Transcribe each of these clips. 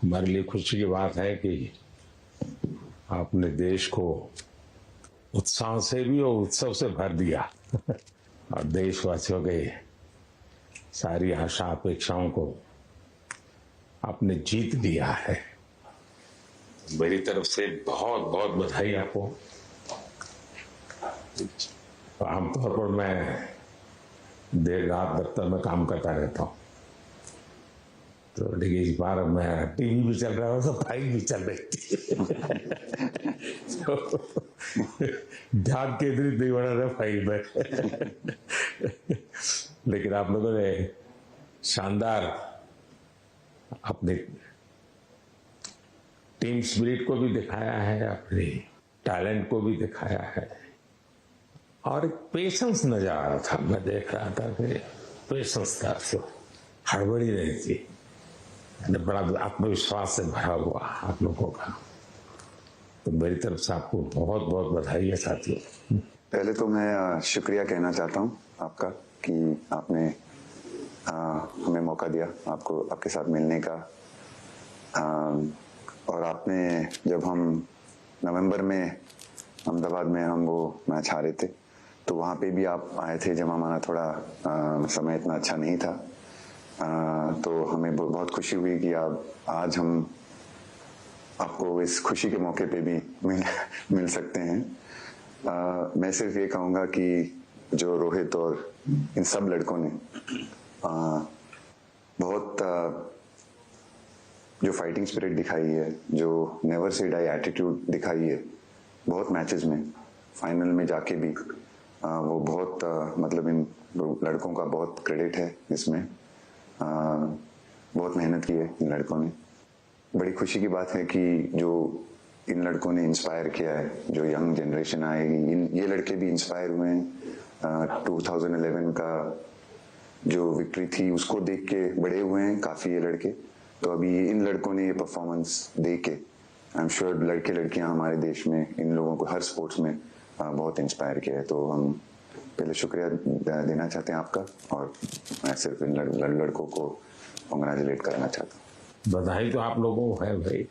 हमारे लिए खुशी की बात है कि आपने देश को उत्साह से भी और उत्सव से भर दिया और देशवासियों के सारी आशा अपेक्षाओं को आपने जीत लिया है। मेरी तरफ से बहुत बहुत बधाई आपको। आमतौर पर मैं देर रात दफ्तर में काम करता रहता हूँ, तो लेकिन इस बार मैं टीवी भी चल रहा है तो फाइल भी चल रही थी तो ध्यान केंद्रित नहीं बना रहा फाइल में लेकिन आप लोगों ने शानदार अपने टीम स्पिरिट को भी दिखाया है, अपने टैलेंट को भी दिखाया है और एक पेशेंस नजर आ रहा था। मैं देख रहा था कि पेशेंस था, हड़बड़ी नहीं थी, बड़ा आत्मविश्वास से भरा हुआ आप लोगों का। तो मेरी तरफ से आपको बहुत बहुत बधाई है साथियों। पहले तो मैं शुक्रिया कहना चाहता हूँ आपका कि आपने हमें मौका दिया आपको आपके साथ मिलने का। और आपने जब हम नवंबर में अहमदाबाद में हम वो मैच हारे थे तो वहाँ पे भी आप आए थे जब हमारा थोड़ा समय इतना अच्छा नहीं था। तो हमें बहुत खुशी हुई कि आज हम आपको इस खुशी के मौके पे भी मिल सकते हैं। मैं सिर्फ ये कहूँगा कि जो रोहित और इन सब लड़कों ने बहुत जो फाइटिंग स्पिरिट दिखाई है, जो नेवर से डाई एटीट्यूड दिखाई है बहुत मैचेस में, फाइनल में जाके भी वो बहुत मतलब इन लड़कों का बहुत क्रेडिट है इसमें। बहुत मेहनत की है इन लड़कों ने। बड़ी खुशी की बात है कि जो इन लड़कों ने इंस्पायर किया है, जो यंग जनरेशन आएगी, ये लड़के भी इंस्पायर हुए हैं। 2011 का जो विक्ट्री थी उसको देख के बड़े हुए हैं काफ़ी ये लड़के। तो अभी इन लड़कों ने ये परफॉर्मेंस दे के आई एम श्योर लड़के लड़कियां हमारे देश में इन लोगों को हर स्पोर्ट्स में बहुत इंस्पायर किया है। तो हम पहले शुक्रिया देना चाहते हैं आपका और मैं सिर्फ इन लड़कों को कांग्रेचुलेट करना चाहता हूँ। बधाई तो आप लोगों को है भाई,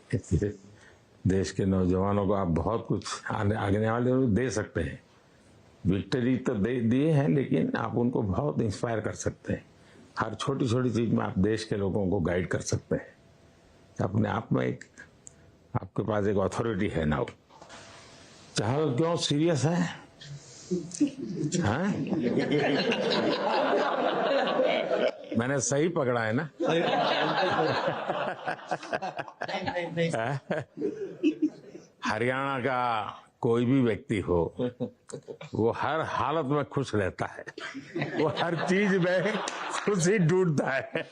देश के नौजवानों को आप बहुत कुछ आगे वाले लोग दे सकते हैं। विक्ट्री तो दे दिए हैं लेकिन आप उनको बहुत इंस्पायर कर सकते हैं। हर छोटी छोटी चीज में आप देश के लोगों को गाइड कर सकते हैं। अपने आप में एक आपके पास एक अथॉरिटी है ना। चाहे क्यों सीरियस है हाँ? मैंने सही पकड़ा है ना? हरियाणा का कोई भी व्यक्ति हो वो हर हालत में खुश रहता है, वो हर चीज में खुशी ढूंढता है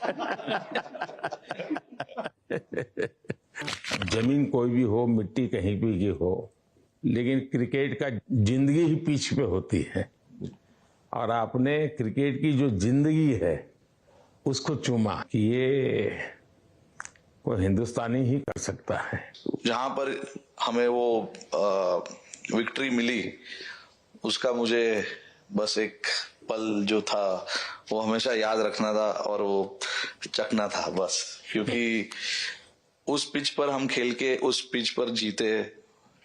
जमीन कोई भी हो, मिट्टी कहीं भी की हो, लेकिन क्रिकेट का जिंदगी ही पिच पे होती है और आपने क्रिकेट की जो जिंदगी है उसको चुमा कि ये कोई हिंदुस्तानी ही कर सकता है। जहां पर हमें वो विक्ट्री मिली उसका मुझे बस एक पल जो था वो हमेशा याद रखना था और वो चखना था बस, क्योंकि उस पिच पर हम खेल के उस पिच पर जीते,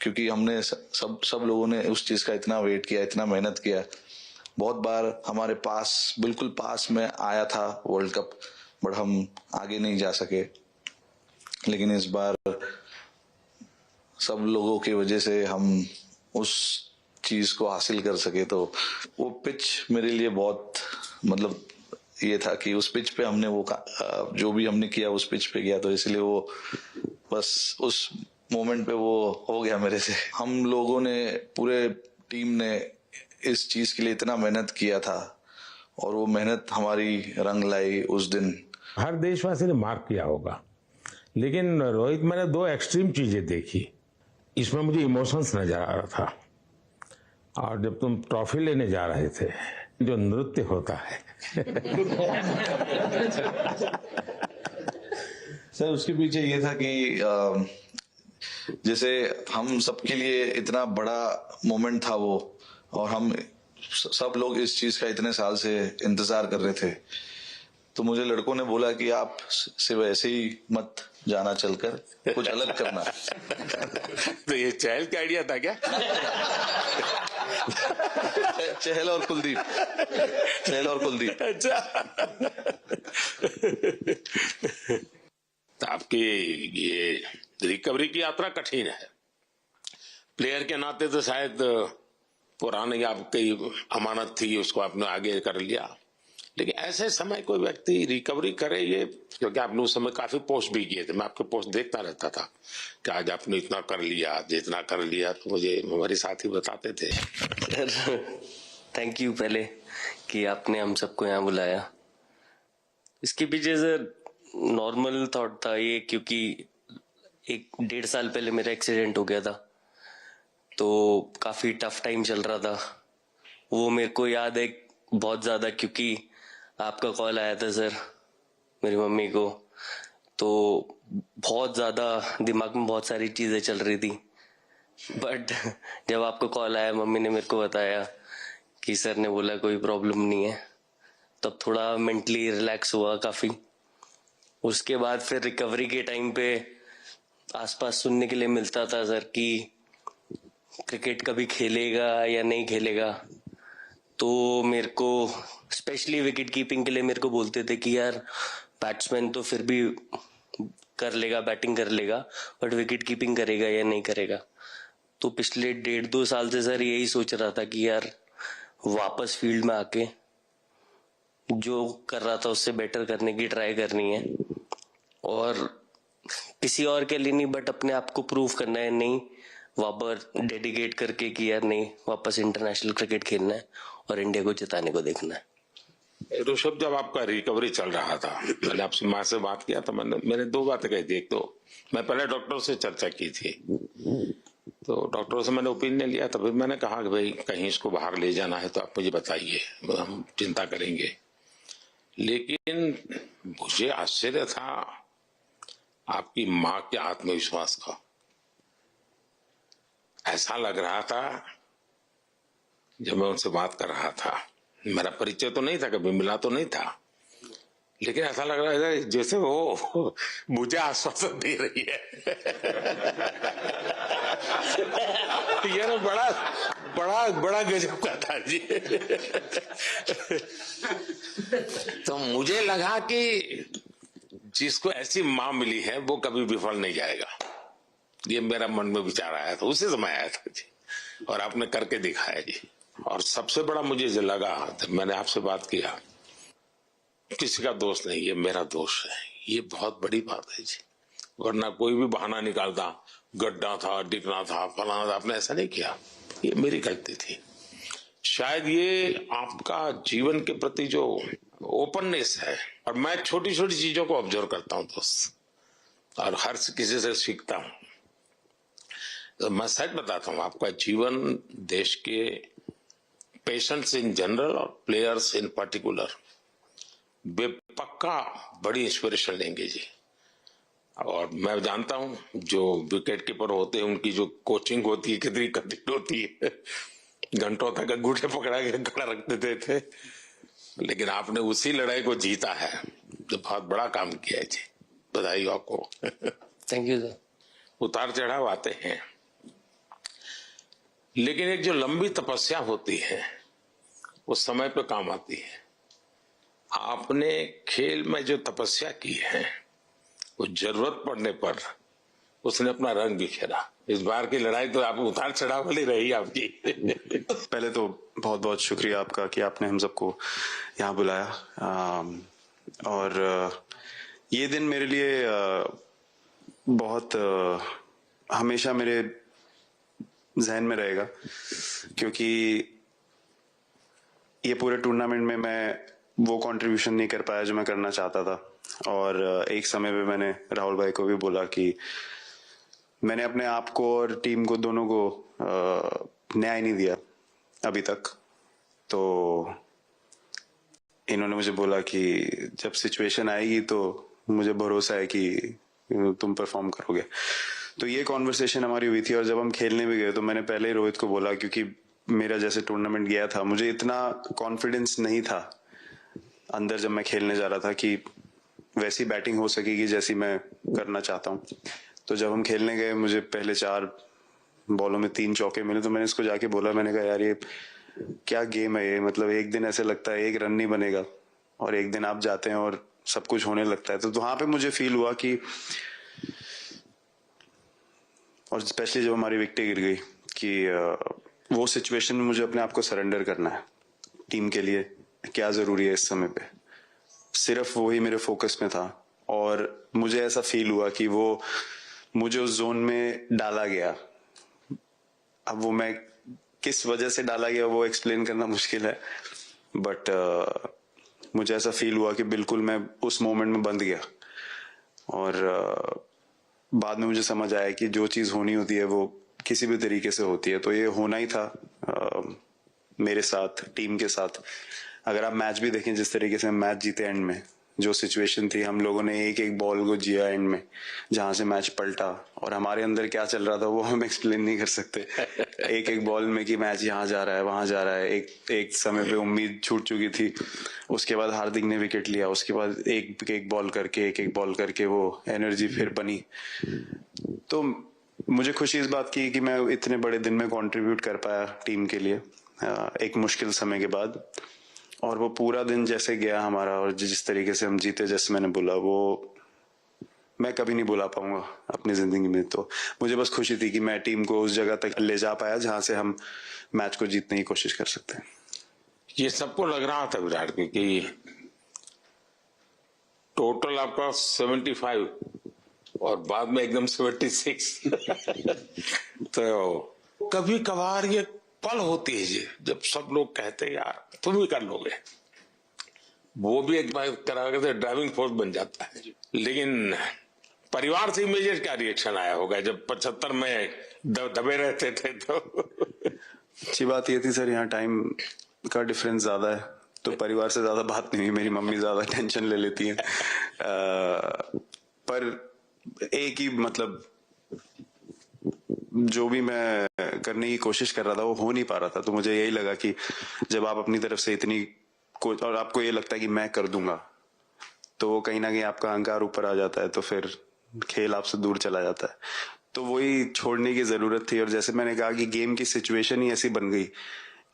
क्योंकि हमने सब लोगों ने उस चीज का इतना वेट किया, इतना मेहनत किया। बहुत बार हमारे पास बिल्कुल पास में आया था वर्ल्ड कप, बट हम आगे नहीं जा सके। लेकिन इस बार सब लोगों की वजह से हम उस चीज को हासिल कर सके। तो वो पिच मेरे लिए बहुत मतलब ये था कि उस पिच पे हमने वो जो भी हमने किया उस पिच पे किया, तो इसलिए वो बस उस मोमेंट पे वो हो गया मेरे से। हम लोगों ने पूरे टीम ने इस चीज के लिए इतना मेहनत किया था और वो मेहनत हमारी रंग लाई उस दिन। हर देशवासी ने मार्क किया होगा, लेकिन रोहित मैंने दो एक्सट्रीम चीजें देखी, इसमें मुझे इमोशंस नजर आ रहा था। और जब तुम ट्रॉफी लेने जा रहे थे, जो नृत्य होता है सर उसके पीछे ये था कि जैसे हम सबके लिए इतना बड़ा मोमेंट था वो, और हम सब लोग इस चीज का इतने साल से इंतजार कर रहे थे। तो मुझे लड़कों ने बोला कि आप सिर्फ ऐसे ही मत जाना चलकर, कुछ अलग करना। तो ये चहल का आइडिया था क्या? चहल और कुलदीप, चहल और कुलदीप। अच्छा। तो आपकी ये रिकवरी की यात्रा कठिन है। प्लेयर के नाते तो शायद पुरानी आपकी अमानत थी, उसको आपने आगे कर लिया, लेकिन ऐसे समय कोई व्यक्ति रिकवरी करे, ये क्योंकि आपने उस समय काफी पोस्ट भी किए थे, मैं आपके पोस्ट देखता रहता था कि आज आपने इतना कर लिया, जितना कर लिया, तो मुझे हमारे साथी बताते थे। सर थैंक यू पहले कि आपने हम सबको यहाँ बुलाया। इसके पीछे सर नॉर्मल थॉट था ये, क्योंकि 1-1.5 साल पहले मेरा एक्सीडेंट हो गया था, तो काफी टफ टाइम चल रहा था। वो मेरे को याद है बहुत ज्यादा, क्योंकि आपका कॉल आया था सर मेरी मम्मी को, तो बहुत ज्यादा दिमाग में बहुत सारी चीजें चल रही थी। बट जब आपका कॉल आया, मम्मी ने मेरे को बताया कि सर ने बोला कोई प्रॉब्लम नहीं है, तब थोड़ा मेंटली रिलैक्स हुआ काफी। उसके बाद फिर रिकवरी के टाइम पे आसपास सुनने के लिए मिलता था सर कि क्रिकेट कभी खेलेगा या नहीं खेलेगा, तो मेरे को स्पेशली विकेट कीपिंग के लिए मेरे को बोलते थे कि यार बैट्समैन तो फिर भी कर लेगा, बैटिंग कर लेगा, बट विकेट कीपिंग करेगा या नहीं करेगा। तो पिछले 1.5-2 साल से सर यही सोच रहा था कि यार वापस फील्ड में आके जो कर रहा था उससे बेटर करने की ट्राई करनी है, और किसी और के लिए नहीं बट अपने आप को प्रूव करना है, नहीं वापस डेडिकेट करके कि यार नहीं वापस इंटरनेशनल क्रिकेट खेलना है और इंडिया को जिताने को देखना है। ऋषभ, जब आपका रिकवरी चल रहा था, मैंने आपसे माँ से बात किया था, मैंने 2 बातें कही थी। एक तो मैं पहले डॉक्टर से चर्चा की थी, तो डॉक्टरों से मैंने ओपिनियन लिया था, फिर मैंने कहा कि भाई कहीं इसको बाहर ले जाना है तो आप मुझे बताइए, हम चिंता करेंगे। लेकिन मुझे आश्चर्य था आपकी माँ के आत्मविश्वास का। ऐसा लग रहा था जब मैं उनसे बात कर रहा था, मेरा परिचय तो नहीं था, कभी मिला तो नहीं था, लेकिन ऐसा लग रहा था जैसे वो मुझे आश्वासन दे रही है। ये ना बड़ा बड़ा बड़ा गजब का था जी। तो मुझे लगा कि जिसको ऐसी माँ मिली है वो कभी विफल नहीं जाएगा, ये मेरा मन में विचार आया था, उसी समय आया था जी, और आपने करके दिखाया जी। और सबसे बड़ा मुझे जो लगा जब मैंने आपसे बात किया, किसी का दोष नहीं, ये मेरा दोष है, ये बहुत बड़ी बात है जी। वरना कोई भी बहाना निकालता, गड्ढा था, डिगना था, फलाना था, आपने ऐसा नहीं किया, ये मेरी गलती थी। शायद ये आपका जीवन के प्रति जो ओपननेस है, और मैं छोटी छोटी चीजों को ऑब्जर्व करता हूं दोस्त, और हर किसी से सीखता हूं। तो मैं सच बताता हूं, आपका जीवन देश के पेशेंट्स इन जनरल और प्लेयर्स इन पर्टिकुलर वे पक्का बड़ी इंस्पिरेशन लेंगे जी। और मैं जानता हूं जो विकेट कीपर होते हैं उनकी जो कोचिंग होती है कितनी कठिन होती है, घंटों तक अंगूठे पकड़ा के खड़ा रख देते थे, लेकिन आपने उसी लड़ाई को जीता है, तो बहुत बड़ा काम किया है जी, बधाई हो आपको। Thank you sir. उतार चढ़ाव आते हैं, लेकिन एक जो लंबी तपस्या होती है वो समय पे काम आती है। आपने खेल में जो तपस्या की है वो जरूरत पड़ने पर उसने अपना रंग बिखेरा। इस बार की लड़ाई तो आप उतार चढ़ाव वाली रही आपकी। पहले तो बहुत बहुत शुक्रिया आपका कि आपने हम सबको यहाँ बुलाया, और ये दिन मेरे लिए बहुत हमेशा मेरे जहन में रहेगा, क्योंकि ये पूरे टूर्नामेंट में मैं वो कंट्रीब्यूशन नहीं कर पाया जो मैं करना चाहता था। और एक समय पे मैंने राहुल भाई को भी बोला कि मैंने अपने आप को और टीम को दोनों को न्याय नहीं दिया अभी तक। तो इन्होंने मुझे बोला कि जब सिचुएशन आएगी तो मुझे भरोसा है कि तुम परफॉर्म करोगे। तो ये कॉन्वर्सेशन हमारी हुई थी, और जब हम खेलने भी गए तो मैंने पहले ही रोहित को बोला, क्योंकि मेरा जैसे टूर्नामेंट गया था मुझे इतना कॉन्फिडेंस नहीं था अंदर जब मैं खेलने जा रहा था कि वैसी बैटिंग हो सकेगी जैसी मैं करना चाहता हूँ। तो जब हम खेलने गए, मुझे पहले 4 बॉलों में 3 चौके मिले, तो मैंने इसको जाके बोला, मैंने कहा यार ये क्या गेम है ये, मतलब एक दिन ऐसे लगता है एक रन नहीं बनेगा और एक दिन आप जाते हैं और सब कुछ होने लगता है। तो वहां पे मुझे फील हुआ कि, और स्पेशली जब हमारी विकेट गिर गई, कि वो सिचुएशन में मुझे अपने आप को सरेंडर करना है। टीम के लिए क्या जरूरी है इस समय पे, सिर्फ वो ही मेरे फोकस में था। और मुझे ऐसा फील हुआ कि वो मुझे उस जोन में डाला गया। अब वो मैं किस वजह से डाला गया वो एक्सप्लेन करना मुश्किल है, बट मुझे ऐसा फील हुआ कि बिल्कुल मैं उस मोमेंट में बंध गया। और बाद में मुझे समझ आया कि जो चीज होनी होती है वो किसी भी तरीके से होती है, तो ये होना ही था मेरे साथ, टीम के साथ। अगर आप मैच भी देखें, जिस तरीके से मैच जीते एंड में, जो सिचुएशन थी, हम लोगों ने एक एक बॉल को जिया एंड में, जहां से मैच पलटा, और हमारे अंदर क्या चल रहा था वो हम एक्सप्लेन नहीं कर सकते। एक एक बॉल में कि मैच यहाँ जा रहा है वहां जा रहा है। एक समय पे उम्मीद छूट चुकी थी, उसके बाद हार्दिक ने विकेट लिया, उसके बाद एक एक बॉल करके वो एनर्जी फिर बनी। तो मुझे खुशी इस बात की कि मैं इतने बड़े दिन में कंट्रीब्यूट कर पाया टीम के लिए, एक मुश्किल समय के बाद। और वो पूरा दिन जैसे गया हमारा, और जिस तरीके से हम जीते, जैसे मैंने बोला, वो मैं कभी नहीं भुला पाऊंगा अपनी जिंदगी में। तो मुझे बस खुशी थी कि मैं टीम को उस जगह तक ले जा पाया जहां से हम मैच को जीतने की कोशिश कर सकते हैं। ये सबको लग रहा था विराट को कि टोटल आपका 75 और बाद में एकदम 76। तो कभी कभार ये पल होती है जब सब लोग कहते हैं यार तुम भी कर लोगे, वो भी एक बार करा के ड्राइविंग फोर्स बन जाता है। लेकिन परिवार से इमीडिएट क्या रिएक्शन आया होगा जब 75 में दबे रहते थे? तो अच्छी बात ये थी सर, यहाँ टाइम का डिफरेंस ज्यादा है, तो परिवार से ज्यादा बात नहीं हुई। मेरी मम्मी ज्यादा टेंशन ले लेती हैं। पर एक ही, मतलब जो भी मैं करने की कोशिश कर रहा था वो हो नहीं पा रहा था। तो मुझे यही लगा कि जब आप अपनी तरफ से इतनी और आपको ये लगता है कि मैं कर दूंगा, तो वो कहीं ना कहीं आपका अहंकार ऊपर आ जाता है, तो फिर खेल आपसे दूर चला जाता है। तो वही छोड़ने की जरूरत थी। और जैसे मैंने कहा कि गेम की सिचुएशन ही ऐसी बन गई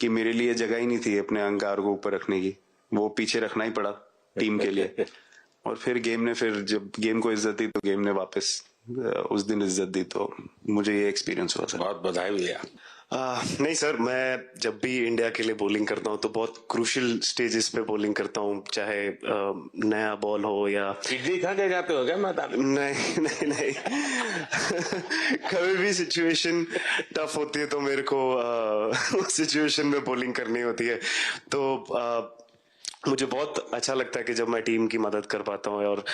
कि मेरे लिए जगह ही नहीं थी अपने अहंकार को ऊपर रखने की, वो पीछे रखना ही पड़ा टीम के लिए। और फिर गेम ने, फिर जब गेम को इज्जत दी तो गेम ने वापस उस दिन इज्जत दी। तो मुझे ये एक्सपीरियंस हुआ सर। बहुत बधाई भैया। नहीं सर, मैं जब भी इंडिया के लिए बॉलिंग करता हूँ तो बहुत क्रूशियल स्टेजेस पे बॉलिंग करता हूँ, चाहे नया बॉल हो या इडली खा के जाते हो क्या मैदान में? नहीं कभी भी सिचुएशन टफ होती है तो मेरे को उस सिचुएशन में बॉलिंग करनी होती है। तो मुझे बहुत अच्छा लगता है कि जब मैं टीम की मदद कर पाता हूँ और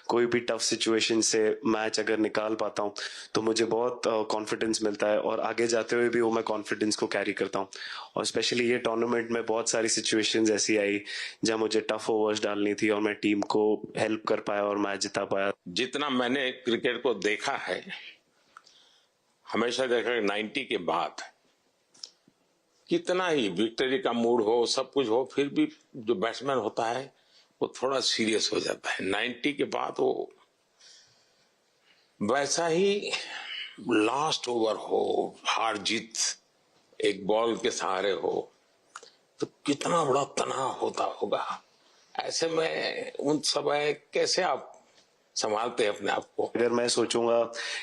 कोई भी टफ सिचुएशन से मैच अगर निकाल पाता हूँ तो मुझे बहुत कॉन्फिडेंस मिलता है, और आगे जाते हुए भी वो मैं कॉन्फिडेंस को कैरी करता हूँ। और स्पेशली ये टूर्नामेंट में बहुत सारी सिचुएशंस ऐसी आई जहाँ मुझे टफ ओवर्स डालनी थी और मैं टीम को हेल्प कर पाया और मैच जिता पाया। जितना मैंने क्रिकेट को देखा है, हमेशा देखा 90 के बाद कितना ही विक्ट्री का मूड हो, सब कुछ हो, फिर भी जो बैट्समैन होता है वो थोड़ा सीरियस हो जाता है। 90 के बाद वो वैसा ही लास्ट ओवर हो, हार जीत एक बॉल के सहारे हो, तो कितना बड़ा तनाव होता होगा। ऐसे में उन समय कैसे आप संभालते हैं अपने आप को? अगर मैं सोचूंगा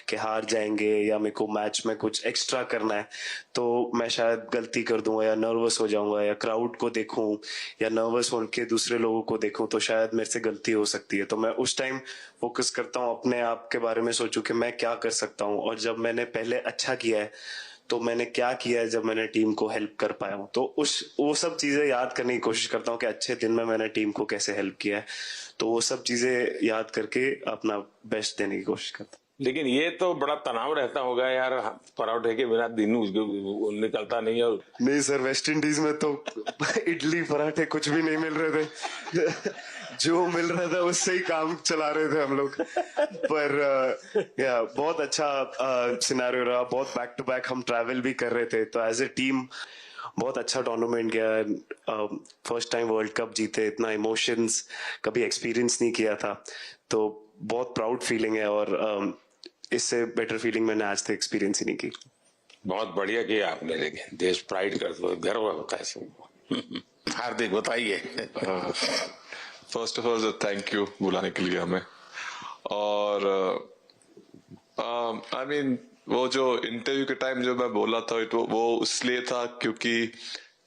कि हार जाएंगे या मेरे को मैच में कुछ एक्स्ट्रा करना है तो मैं शायद गलती कर दूंगा या नर्वस हो जाऊंगा, या क्राउड को देखूं या नर्वस होकर दूसरे लोगों को देखूं तो शायद मेरे से गलती हो सकती है। तो मैं उस टाइम फोकस करता हूं अपने आप के बारे में, सोचूं कि मैं क्या कर सकता हूं, और जब मैंने पहले अच्छा किया है तो मैंने क्या किया है जब मैंने टीम को हेल्प कर पाया हूँ। तो वो सब चीजें याद करने की कोशिश करता हूँ कि अच्छे दिन में मैंने टीम को कैसे हेल्प किया है, तो वो सब चीजें याद करके अपना बेस्ट देने की कोशिश करता हूँ। लेकिन ये तो बड़ा तनाव रहता होगा यार, पराठे के बिना दिन निकलता नहीं है। नहीं सर, वेस्ट इंडीज में तो इडली पराठे कुछ भी नहीं मिल रहे थे। जो मिल रहा था उससे ही काम चला रहे थे हम लोग। पर बहुत अच्छा सिनेरियो रहा, बहुत बैक टू बैक हम ट्रैवल भी कर रहे थे, तो एज ए टीम बहुत अच्छा टूर्नामेंट गया, फर्स्ट टाइम वर्ल्ड कप जीते, इतना इमोशंस कभी एक्सपीरियंस नहीं किया था, तो बहुत प्राउड फीलिंग है और इससे बेटर फीलिंग मैंने आज तक एक्सपीरियंस ही नहीं की। बहुत बढ़िया किया आपने, लेकिन देश प्राइड करते हुए गर्व होता है सबको। हार्दिक बताइए। First of all thank you बुलाने के लिए हमें। और आई मीन वो जो इंटरव्यू के टाइम जो मैं बोला था वो इसलिए था क्योंकि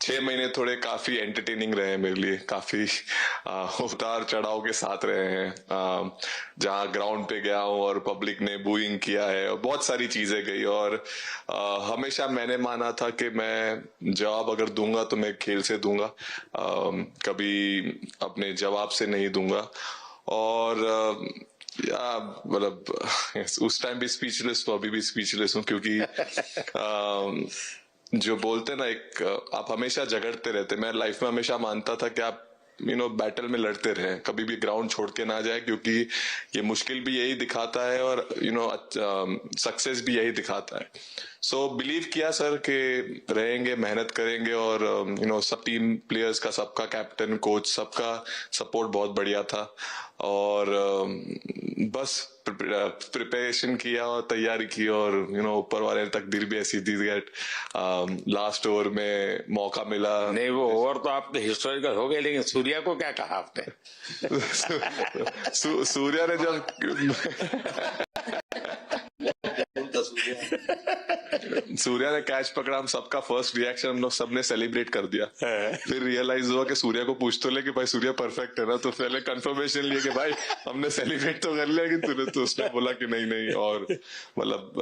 6 महीने थोड़े काफी एंटरटेनिंग रहे हैं मेरे लिए, काफी उतार चढ़ाव के साथ रहे हैं। जहाँ ग्राउंड पे गया हूँ और पब्लिक ने बूइंग किया है और बहुत सारी चीजें गई, और हमेशा मैंने माना था कि मैं जवाब अगर दूंगा तो मैं खेल से दूंगा, कभी अपने जवाब से नहीं दूंगा। और मतलब उस टाइम भी स्पीचलेस तो अभी भी स्पीचलेस हूँ, क्योंकि जो बोलते ना एक आप हमेशा झगड़ते रहते। मैं लाइफ में हमेशा मानता था कि आप बैटल में लड़ते रहें, कभी भी ग्राउंड छोड़ के ना जाए, क्योंकि ये मुश्किल भी यही दिखाता है और सक्सेस भी यही दिखाता है। सो बिलीव किया सर कि रहेंगे, मेहनत करेंगे, और सब टीम प्लेयर्स का, सबका कैप्टन कोच सबका सपोर्ट बहुत बढ़िया था, और बस प्रिपरेशन किया और तैयारी की, और ऊपर वाले ने तकदीर भी ऐसी दी दैट लास्ट ओवर में मौका मिला। नहीं, वो ओवर तो आपके हिस्टोरिकल हो गए, लेकिन सूर्या को क्या कहा आपने? सूर्या ने जब सूर्या ने कैच पकड़ा, हम सबका फर्स्ट रिएक्शन हम लोग सबने सेलिब्रेट कर दिया। फिर रियलाइज हुआ कि सूर्या को पूछ तो ले कि भाई सूर्या परफेक्ट है ना, तो पहले कंफर्मेशन लिए कि भाई हमने सेलिब्रेट तो कर लिया, कि तूने तो उसने बोला कि नहीं, और मतलब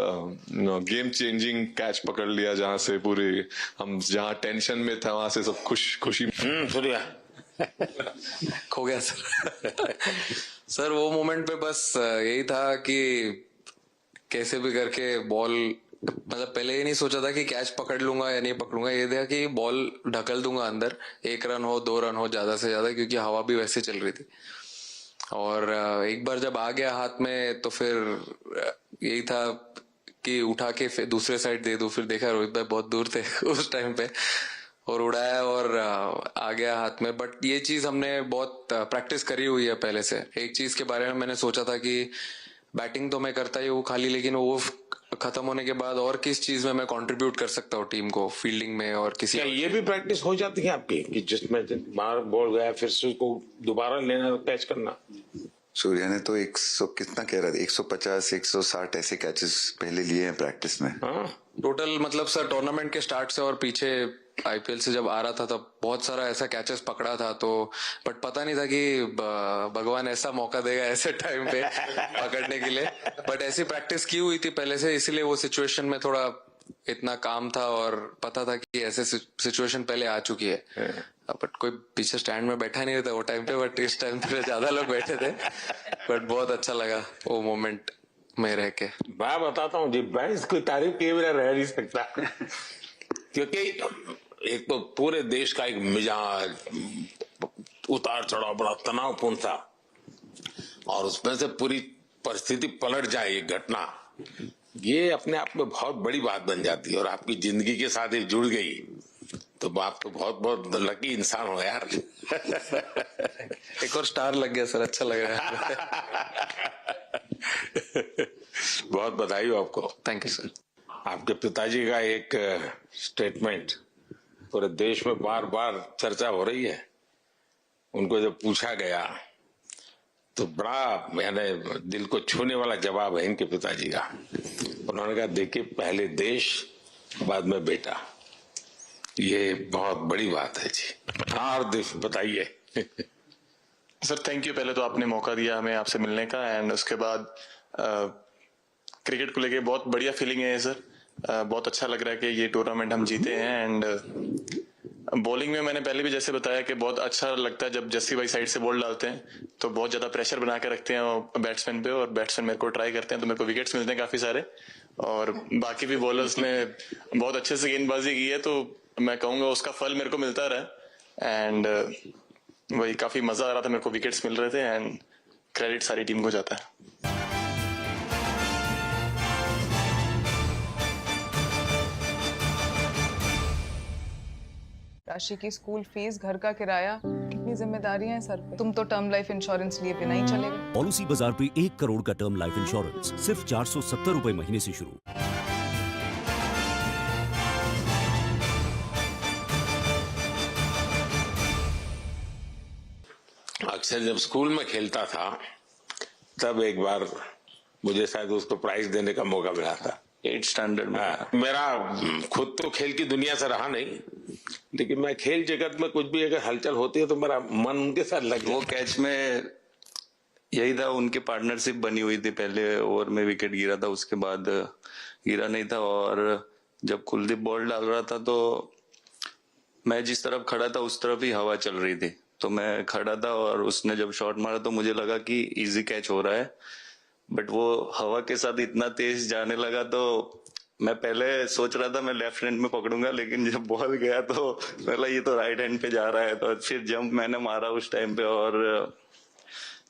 गेम चेंजिंग कैच पकड़ लिया, जहां से पूरी हम जहां टेंशन में था वहां से सब खुशी। सूर्या खो गया सर। सर वो मोमेंट पे बस यही था कि कैसे भी करके बॉल, मतलब पहले ये नहीं सोचा था कि कैच पकड़ लूंगा या नहीं पकड़ूंगा, ये था कि बॉल ढकल दूंगा अंदर, 1 रन हो 2 रन हो ज्यादा से ज्यादा, क्योंकि हवा भी वैसे चल रही थी। और एक बार जब आ गया हाथ में तो फिर यही था कि उठा के फिर दूसरे साइड दे दूं। फिर देखा रोहित भाई बहुत दूर थे उस टाइम पे, और उड़ाया और आ गया हाथ में। बट ये चीज हमने बहुत प्रैक्टिस करी हुई है पहले से। एक चीज के बारे में मैंने सोचा था कि बैटिंग तो मैं करता ही हूँ खाली, लेकिन वो खत्म होने के बाद और किस चीज में मैं कंट्रीब्यूट कर सकता हूँ टीम को, फील्डिंग में और किसी। क्या ये भी प्रैक्टिस हो जाती है आपकी कि जिसमें बाहर बॉल गया फिर से उसको दोबारा लेना, कैच करना? सूर्या ने तो 100 कितना कह रहा था, 150 160 ऐसे कैचेस पहले लिए हैं प्रैक्टिस में। टोटल मतलब सर टूर्नामेंट के स्टार्ट से और पीछे आईपीएल से जब आ रहा था तब बहुत सारा ऐसा कैचेस पकड़ा था, तो बट पता नहीं था कि भगवान ऐसा मौका देगा ऐसे टाइम पे पकड़ने के लिए। बट ऐसी प्रैक्टिस की हुई थी पहले से, इसीलिए वो सिचुएशन में थोड़ा इतना काम था और पता था कि ऐसे सिचुएशन पहले आ चुकी है। बट कोई पीछे स्टैंड में बैठा नहीं रहता वो टाइम पे, बट इस टाइम पे ज्यादा लोग बैठे थे। बट बहुत अच्छा लगा वो मोमेंट में रह के। मैं बताता हूँ जी, मैं इसकी तारीफ किए बिना रह नहीं सकता क्योंकि एक तो पूरे देश का एक मिजाज, उतार चढ़ाव बड़ा तनावपूर्ण था, और उसमें से पूरी परिस्थिति पलट जाए, ये घटना, ये अपने आप में बहुत बड़ी बात बन जाती है, और आपकी जिंदगी के साथ ही जुड़ गई तो आप तो बहुत बहुत लकी इंसान हो यार। एक और स्टार लग गया सर, अच्छा लग रहा है। बहुत बधाई हो आपको। Thank you sir. आपके पिताजी का एक स्टेटमेंट पूरे देश में बार बार चर्चा हो रही है। उनको जब पूछा गया तो बड़ा मैंने दिल को छूने वाला जवाब है इनके पिताजी का। उन्होंने कहा, देखिए पहले देश बाद में बेटा, ये बहुत बड़ी बात है जी। हाँ, और बताइए। सर थैंक यू, पहले तो आपने मौका दिया हमें आपसे मिलने का, एंड उसके बाद क्रिकेट को लेके बहुत बढ़िया फीलिंग है सर। बहुत अच्छा लग रहा है कि ये टूर्नामेंट हम जीते हैं। एंड बॉलिंग में मैंने पहले भी जैसे बताया कि बहुत अच्छा लगता है जब जस्सी भाई साइड से बॉल डालते हैं, तो बहुत ज्यादा प्रेशर बना के रखते हैं बैट्समैन पे, और बैट्समैन मेरे को ट्राई करते हैं तो मेरे को विकेट्स मिलते हैं काफी सारे। और बाकी भी बॉलर्स ने बहुत अच्छे से गेंदबाजी की है, तो मैं कहूंगा उसका फल मेरे को मिलता रहा। एंड वही काफी मजा आ रहा था, मेरे को विकेट्स मिल रहे थे, एंड क्रेडिट सारी टीम को जाता है। काशी की स्कूल फीस, घर का किराया, कितनी जिम्मेदारियां हैं सर पे। तुम तो टर्म लाइफ इंश्योरेंस लिए बिना ही चले गए। पॉलिसी बाजार पे 1 करोड़ का टर्म लाइफ इंश्योरेंस सिर्फ 470 रुपए महीने से शुरू। अक्सर जब स्कूल में खेलता था तब एक बार मुझे शायद उसको प्राइज देने का मौका मिला था 8th स्टैंडर्ड में। मेरा खुद तो खेल की दुनिया से रहा नहीं, लेकिन मैं खेल जगत में कुछ भी अगर हलचल होती है तो मेरा मन उनके साथ लग वो कैच में यही था, उनके पार्टनरशिप बनी हुई थी। पहले ओवर में विकेट गिरा था, उसके बाद गिरा नहीं था। और जब कुलदीप बॉल डाल रहा था तो मैं जिस तरफ खड़ा था उस तरफ ही हवा चल रही थी, तो मैं खड़ा था और उसने जब शॉट मारा तो मुझे लगा कि इजी कैच हो रहा है, बट वो हवा के साथ इतना तेज जाने लगा तो मैं पहले सोच रहा था मैं लेफ्ट हैंड में पकड़ूंगा, लेकिन जब बॉल गया तो पहला ये तो राइट हैंड पे जा रहा है। तो फिर जंप मैंने मारा उस टाइम पे, और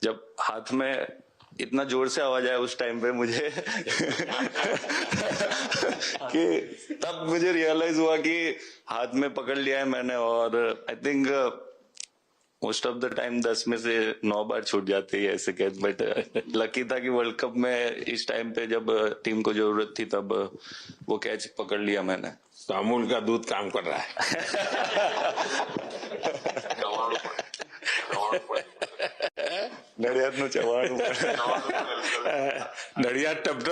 जब हाथ में इतना जोर से आवाज आया उस टाइम पे मुझे कि तब मुझे रियलाइज हुआ कि हाथ में पकड़ लिया है मैंने। और I think most of the time 10 में से 9 बार छूट जाते हैं ऐसे कैच, बट लकी था कि वर्ल्ड कप में इस टाइम पे जब टीम को जरूरत थी तब वो कैच पकड़ लिया मैंने। तो अमूल का दूध काम कर रहा है। नड़ियाद नु चवाणु नड़िया टब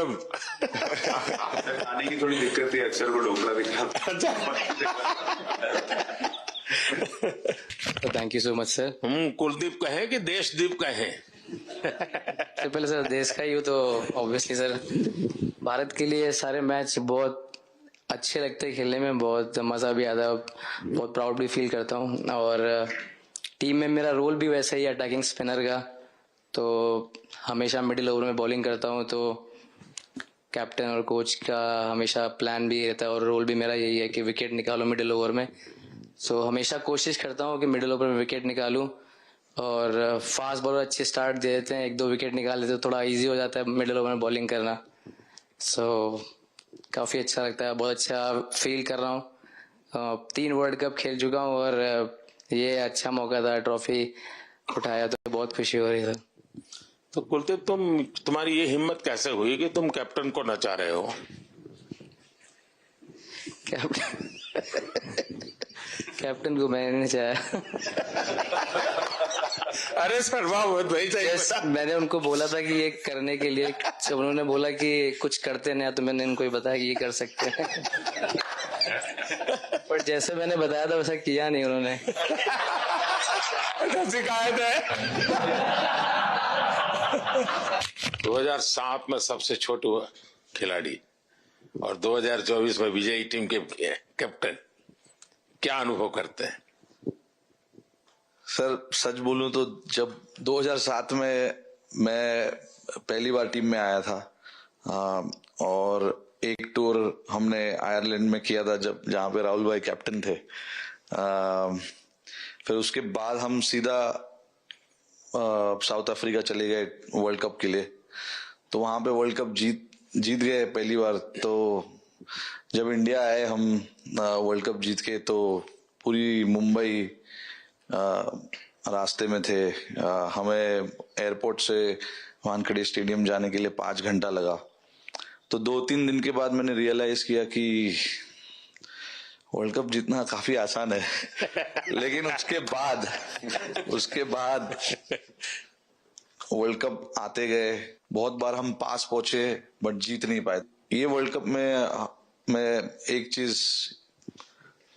खाने की थोड़ी दिक्कत थी, अक्षर को ढोकला भी खाता। Thank you so much sir. Kuldeep कहे कि देशदीप कहे? सबसे पहले सर देश का ही हो तो ऑब्वियसली सर भारत के लिए सारे मैच बहुत अच्छे लगते हैं खेलने में, बहुत मजा भी आता है, बहुत प्राउड भी फील करता हूँ। और टीम में मेरा रोल भी वैसा ही अटैकिंग स्पिनर का, तो हमेशा मिडिल ओवर में बॉलिंग करता हूँ, तो कैप्टन और कोच का हमेशा प्लान भी रहता है और रोल भी मेरा यही है कि विकेट निकालो मिडिल ओवर में। सो हमेशा कोशिश करता हूँ कि मिडिल ओवर में विकेट निकालूं, और फास्ट बॉलर अच्छे स्टार्ट दे देते हैं, 1-2 विकेट निकाल लेते तो थोड़ा इजी हो जाता है मिडिल ओवर में बॉलिंग करना। सो काफ़ी अच्छा लगता है, बहुत अच्छा फील कर रहा हूँ। 3 वर्ल्ड कप खेल चुका हूँ और ये अच्छा मौका था, ट्रॉफी उठाया तो बहुत खुशी हो रही है। तो कुलदीप तुम्हारी ये हिम्मत कैसे हुई कि तुम कैप्टन को नचा रहे हो? कैप्टन को मैंने नहीं चाहा। अरे सर वाह, भाई चाहिए। मैंने उनको बोला था कि ये करने के लिए, जब उन्होंने बोला कि कुछ करते नहीं तो मैंने इनको बताया कि ये कर सकते हैं। पर जैसे मैंने बताया था वैसा किया नहीं उन्होंने। शिकायत है। 2007 में सबसे छोटे खिलाड़ी और 2024 में विजयी टीम के कैप्टन, क्या अनुभव करते हैं? सर सच बोलूं तो जब 2007 में मैं पहली बार टीम में आया था और एक टूर हमने आयरलैंड में किया था जब जहां पे राहुल भाई कैप्टन थे। फिर उसके बाद हम सीधा साउथ अफ्रीका चले गए वर्ल्ड कप के लिए, तो वहां पे वर्ल्ड कप जीत गए पहली बार। तो जब इंडिया आए हम वर्ल्ड कप जीत के, तो पूरी मुंबई रास्ते में थे। हमें एयरपोर्ट से वानखेड़े स्टेडियम जाने के लिए 5 घंटा लगा। तो 2-3 दिन के बाद मैंने रियलाइज किया कि वर्ल्ड कप जीतना काफी आसान है। लेकिन उसके बाद वर्ल्ड कप आते गए, बहुत बार हम पास पहुंचे बट जीत नहीं पाए। ये वर्ल्ड कप में मैं एक चीज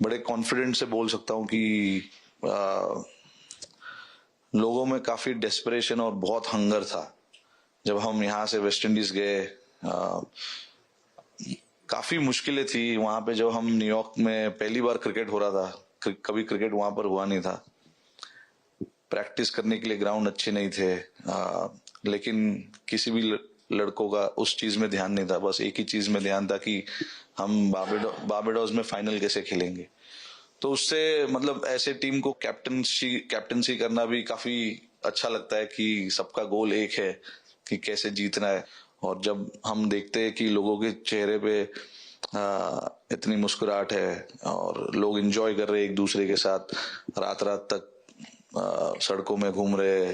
बड़े कॉन्फिडेंस से बोल सकता हूं कि लोगों में काफी डेस्परेशन और बहुत हंगर था। जब हम यहाँ से वेस्ट इंडीज गए, काफी मुश्किलें थी वहां पे। जब हम न्यूयॉर्क में पहली बार क्रिकेट हो रहा था, कभी क्रिकेट वहां पर हुआ नहीं था, प्रैक्टिस करने के लिए ग्राउंड अच्छे नहीं थे, लेकिन किसी भी लड़कों का उस चीज में ध्यान नहीं था। बस एक ही चीज में ध्यान था कि हम बारबाडोस में फाइनल कैसे खेलेंगे। तो उससे मतलब ऐसे टीम को कैप्टनसी करना भी काफी अच्छा लगता है कि सबका गोल एक है कि कैसे जीतना है। और जब हम देखते हैं कि लोगों के चेहरे पे इतनी मुस्कुराहट है और लोग एंजॉय कर रहे हैं एक दूसरे के साथ, रात रात तक सड़कों में घूम रहे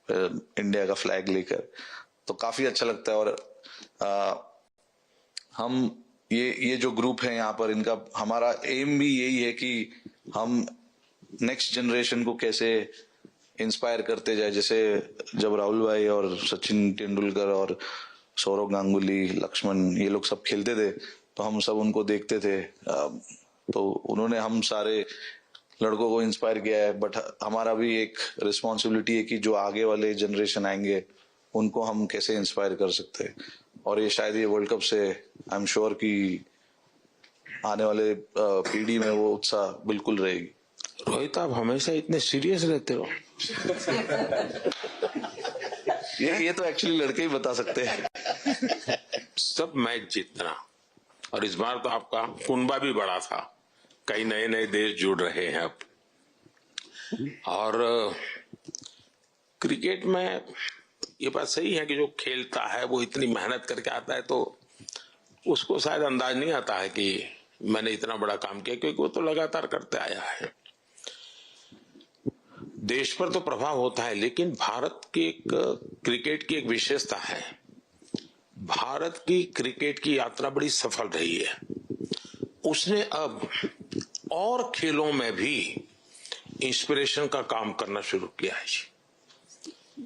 इंडिया का फ्लैग लेकर, तो काफी अच्छा लगता है। और हम ये जो ग्रुप है यहाँ पर, इनका हमारा एम भी यही है कि हम नेक्स्ट जनरेशन को कैसे इंस्पायर करते जाए। जैसे जब राहुल भाई और सचिन तेंदुलकर और सौरव गांगुली, लक्ष्मण, ये लोग सब खेलते थे तो हम सब उनको देखते थे, तो उन्होंने हम सारे लड़कों को इंस्पायर किया है। बट हमारा भी एक रिस्पॉन्सिबिलिटी है कि जो आगे वाले जनरेशन आएंगे उनको हम कैसे इंस्पायर कर सकते हैं। और ये शायद ये वर्ल्ड कप से आई एम श्योर कि आने वाले पीढ़ी में वो उत्साह बिल्कुल रहेगी। रोहित, आप हमेशा इतने सीरियस रहते हो। ये तो एक्चुअली लड़के ही बता सकते हैं। सब मैच जीतना, और इस बार तो आपका कुनबा भी बड़ा था, कई नए नए देश जुड़ रहे हैं अब। और क्रिकेट में ये बात सही है कि जो खेलता है वो इतनी मेहनत करके आता है, तो उसको शायद अंदाज नहीं आता है कि मैंने इतना बड़ा काम किया, क्योंकि वो तो लगातार करते आया है। देश पर तो प्रभाव होता है, लेकिन भारत की एक क्रिकेट की एक विशेषता है, भारत की क्रिकेट की यात्रा बड़ी सफल रही है। उसने अब और खेलों में भी इंस्पिरेशन का काम करना शुरू किया है।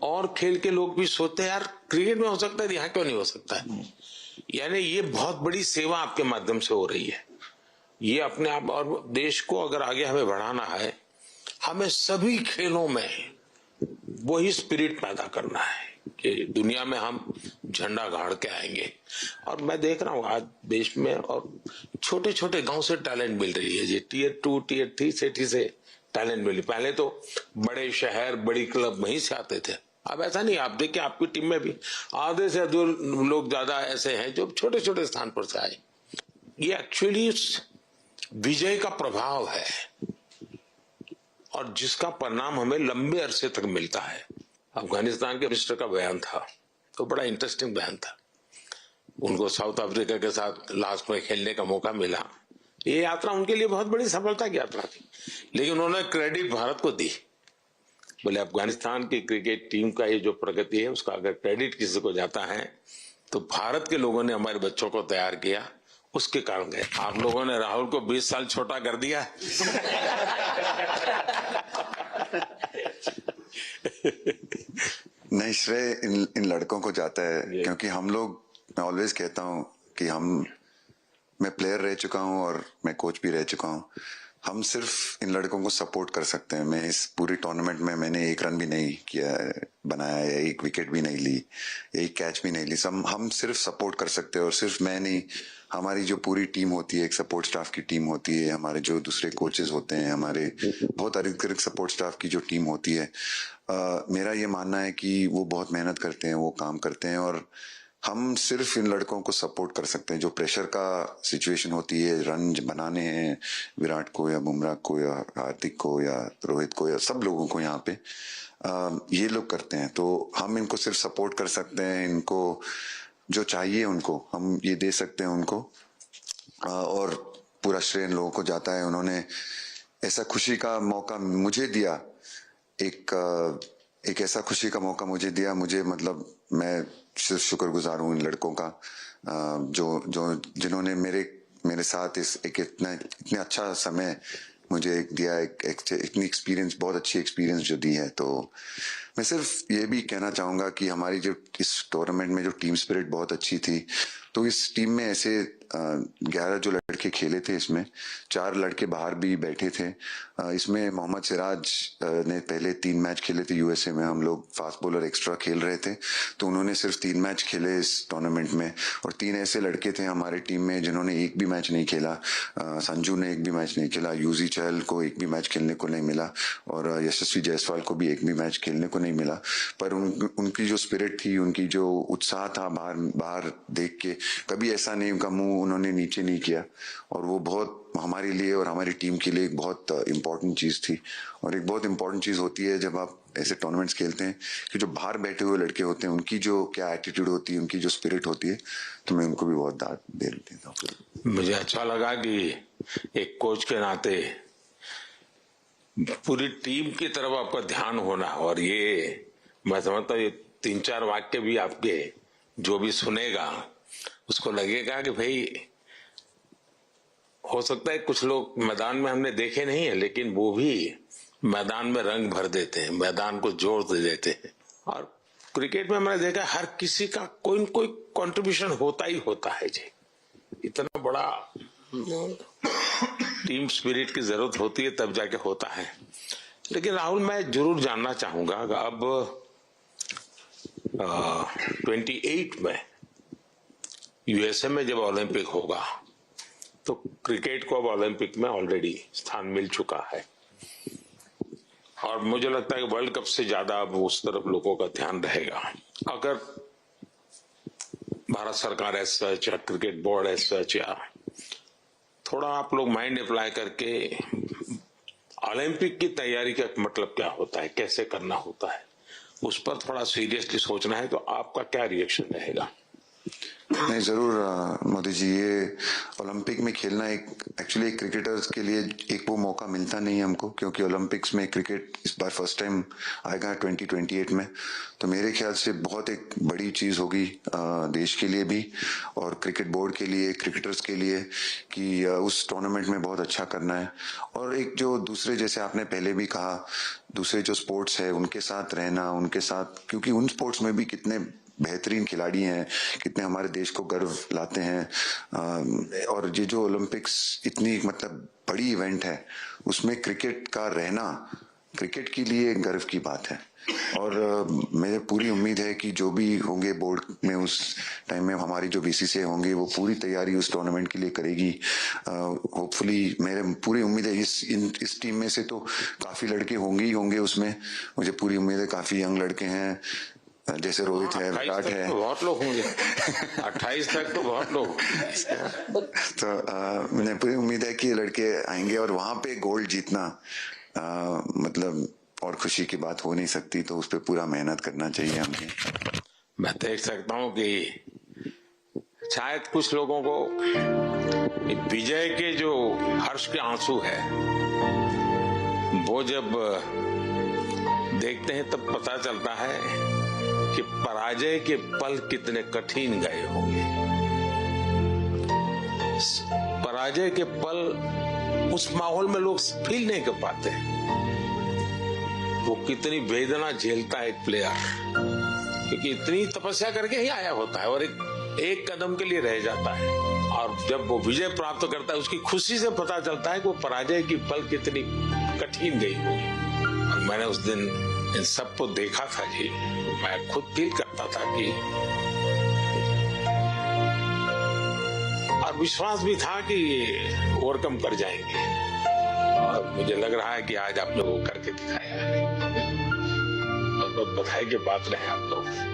और खेल के लोग भी सोचते हैं यार क्रिकेट में हो सकता है, यहाँ क्यों नहीं हो सकता है। यानी ये बहुत बड़ी सेवा आपके माध्यम से हो रही है। ये अपने आप, और देश को अगर आगे हमें बढ़ाना है, हमें सभी खेलों में वही स्पिरिट पैदा करना है कि दुनिया में हम झंडा गाड़ के आएंगे। और मैं देख रहा हूँ आज देश में और छोटे छोटे गांव से टैलेंट मिल रही है। ये टियर 2 टियर 3 सिटी से टैलेंट मिली। पहले तो बड़े शहर, बड़ी क्लब वहीं से आते थे, अब ऐसा नहीं। आप देखिए आपकी टीम में भी आधे से अधिक लोग ज्यादा ऐसे हैं जो छोटे छोटे स्थान पर से आए। ये एक्चुअली विजय का प्रभाव है और जिसका परिणाम हमें लंबे अरसे तक मिलता है। अफगानिस्तान के मिनिस्टर का बयान था तो बड़ा इंटरेस्टिंग बयान था। उनको साउथ अफ्रीका के साथ लास्ट में खेलने का मौका मिला। ये यात्रा उनके लिए बहुत बड़ी सफलता की यात्रा थी, लेकिन उन्होंने क्रेडिट भारत को दी। बोले अफगानिस्तान की क्रिकेट टीम का ये जो प्रगति है उसका अगर क्रेडिट किसी को जाता है तो भारत के लोगों ने हमारे बच्चों को तैयार किया, उसके कारण गए। आप लोगों ने राहुल को 20 साल छोटा कर दिया। नहीं, श्रेय इन लड़कों को जाता है, क्योंकि हम लोग, मैं ऑलवेज कहता हूँ कि मैं प्लेयर रह चुका हूँ और मैं कोच भी रह चुका हूँ। हम सिर्फ इन लड़कों को सपोर्ट कर सकते हैं। मैं इस पूरी टूर्नामेंट में मैंने एक रन भी नहीं किया, बनाया, या एक विकेट भी नहीं ली, एक कैच भी नहीं ली। हम सिर्फ सपोर्ट कर सकते हैं। और सिर्फ मैं नहीं, हमारी जो पूरी टीम होती है, एक सपोर्ट स्टाफ की टीम होती है, हमारे जो दूसरे कोचेस होते हैं, हमारे बहुत अधिक सपोर्ट स्टाफ की जो टीम होती है, मेरा ये मानना है कि वो बहुत मेहनत करते हैं, वो काम करते हैं। और हम सिर्फ इन लड़कों को सपोर्ट कर सकते हैं। जो प्रेशर का सिचुएशन होती है, रन बनाने हैं विराट को या बुमराह को या हार्दिक को या रोहित को या सब लोगों को, यहाँ पे ये लोग करते हैं। तो हम इनको सिर्फ सपोर्ट कर सकते हैं। इनको जो चाहिए उनको हम ये दे सकते हैं उनको। और पूरा श्रेय इन लोगों को जाता है। उन्होंने ऐसा खुशी का मौका मुझे दिया, एक ऐसा खुशी का मौका मुझे दिया। मुझे मतलब मैं सिर्फ शुक्रगुजार हूँ इन लड़कों का, जिन्होंने मेरे साथ इतने अच्छा समय मुझे दिया, इतनी एक्सपीरियंस, बहुत अच्छी एक्सपीरियंस जो दी है। तो मैं सिर्फ ये भी कहना चाहूंगा कि हमारी जो इस टूर्नामेंट में जो टीम स्पिरिट बहुत अच्छी थी। तो इस टीम में ऐसे 11 जो लड़के खेले थे, इसमें 4 लड़के बाहर भी बैठे थे। इसमें मोहम्मद सिराज ने पहले 3 मैच खेले थे यूएसए में। हम लोग फास्ट बॉलर एक्स्ट्रा खेल रहे थे, तो उन्होंने सिर्फ 3 मैच खेले इस टूर्नामेंट में। और 3 ऐसे लड़के थे हमारे टीम में जिन्होंने एक भी मैच नहीं खेला। संजू ने एक भी मैच नहीं खेला, यूजी चहल को एक भी मैच खेलने को नहीं मिला, और यशस्वी जायसवाल को भी एक भी मैच खेलने को नहीं मिला। पर उनकी जो स्पिरिट थी, उनकी जो उत्साह था, बाहर देख के कभी ऐसा नहीं, उनका मुंह उन्होंने नीचे नहीं किया। और वो बहुत हमारे लिए और हमारी टीम के लिए एक बहुत इम्पोर्टेंट चीज थी। और एक बहुत इम्पोर्टेंट चीज होती है जब आप ऐसे टूर्नामेंट्स खेलते हैं कि जो बाहर बैठे हुए लड़के होते हैं उनकी जो क्या एटीट्यूड होती है, उनकी जो स्पिरिट होती है, तो मैं उनको भी बहुत दाद दे देता हूँ। मुझे अच्छा लगा कि एक कोच के नाते पूरी टीम की तरफ आपका ध्यान होना, और ये मैं समझता हूँ ये 3-4 वाक्य भी आपके जो भी सुनेगा उसको लगेगा कि भाई हो सकता है कुछ लोग मैदान में हमने देखे नहीं है, लेकिन वो भी मैदान में रंग भर देते हैं, मैदान को जोर दे देते हैं। और क्रिकेट में मैंने देखा हर किसी का कोई न कोई कंट्रीब्यूशन होता ही होता है जी। इतना बड़ा टीम स्पिरिट की जरूरत होती है तब जाके होता है। लेकिन राहुल, मैं जरूर जानना चाहूंगा अब 28 में यूएसए में जब ओलंपिक होगा तो क्रिकेट को अब ओलंपिक में ऑलरेडी स्थान मिल चुका है, और मुझे लगता है कि वर्ल्ड कप से ज्यादा अब उस तरफ लोगों का ध्यान रहेगा। अगर भारत सरकार एज सच या क्रिकेट बोर्ड एज सच या थोड़ा आप लोग माइंड अप्लाई करके ओलंपिक की तैयारी का मतलब क्या होता है, कैसे करना होता है, उस पर थोड़ा सीरियसली सोचना है, तो आपका क्या रिएक्शन रहेगा? नहीं, जरूर मोदी जी, ये ओलंपिक में खेलना एक्चुअली क्रिकेटर्स के लिए एक वो मौका मिलता नहीं है हमको, क्योंकि ओलंपिक्स में क्रिकेट इस बार फर्स्ट टाइम आएगा 2028 में। तो मेरे ख्याल से बहुत एक बड़ी चीज होगी देश के लिए भी और क्रिकेट बोर्ड के लिए, क्रिकेटर्स के लिए, कि उस टूर्नामेंट में बहुत अच्छा करना है। और एक जो दूसरे, जैसे आपने पहले भी कहा, दूसरे जो स्पोर्ट्स है उनके साथ रहना, उनके साथ, क्योंकि उन स्पोर्ट्स में भी कितने बेहतरीन खिलाड़ी हैं, कितने हमारे देश को गर्व लाते हैं। और ये जो ओलंपिक्स इतनी मतलब बड़ी इवेंट है, उसमें क्रिकेट का रहना क्रिकेट के लिए गर्व की बात है। और मुझे पूरी उम्मीद है कि जो भी होंगे बोर्ड में उस टाइम में, हमारी जो बीसीसीआई होंगे वो पूरी तैयारी उस टूर्नामेंट के लिए करेगी। होपफुली मेरे पूरी उम्मीद है इस टीम में से तो काफी लड़के होंगे ही होंगे उसमें, मुझे पूरी उम्मीद है। काफी यंग लड़के हैं, जैसे रोहित है, विराट है, तो बहुत लोग होंगे 28 तक तो बहुत लोग। तो मुझे पूरी उम्मीद है कि लड़के आएंगे और वहां पे गोल्ड जीतना मतलब और खुशी की बात हो नहीं सकती, तो उस पर पूरा मेहनत करना चाहिए हमें। मैं देख सकता हूँ कि शायद कुछ लोगों को विजय के जो हर्ष के आंसू है वो जब देखते हैं तब पता चलता है कि पराजय के पल कितने कठिन गए होंगे। पराजय के पल उस माहौल में लोग फील नहीं कर पाते, वो कितनी वेदना झेलता है एक प्लेयर, क्योंकि इतनी तपस्या करके ही आया होता है और एक कदम के लिए रह जाता है, और जब वो विजय प्राप्त करता है उसकी खुशी से पता चलता है कि वो पराजय की पल कितनी कठिन गई होगी। और मैंने उस दिन इन सबको देखा था जी, मैं खुद फील करता था कि, और विश्वास भी था कि ओवरकम कर जाएंगे, और मुझे लग रहा है कि आज आप लोगों को करके दिखाया है। और बहुत बधाई की बात रहे आप लोग।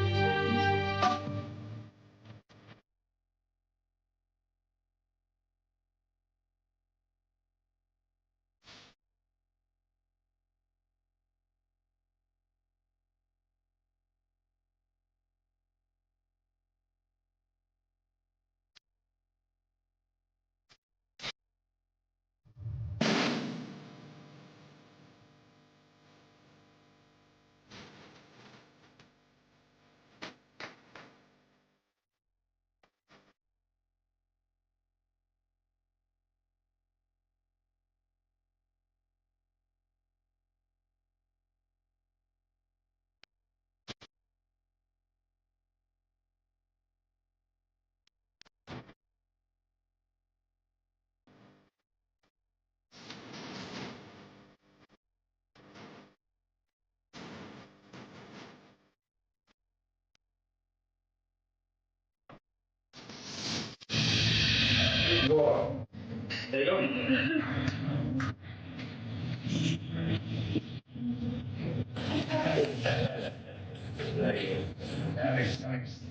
Nice.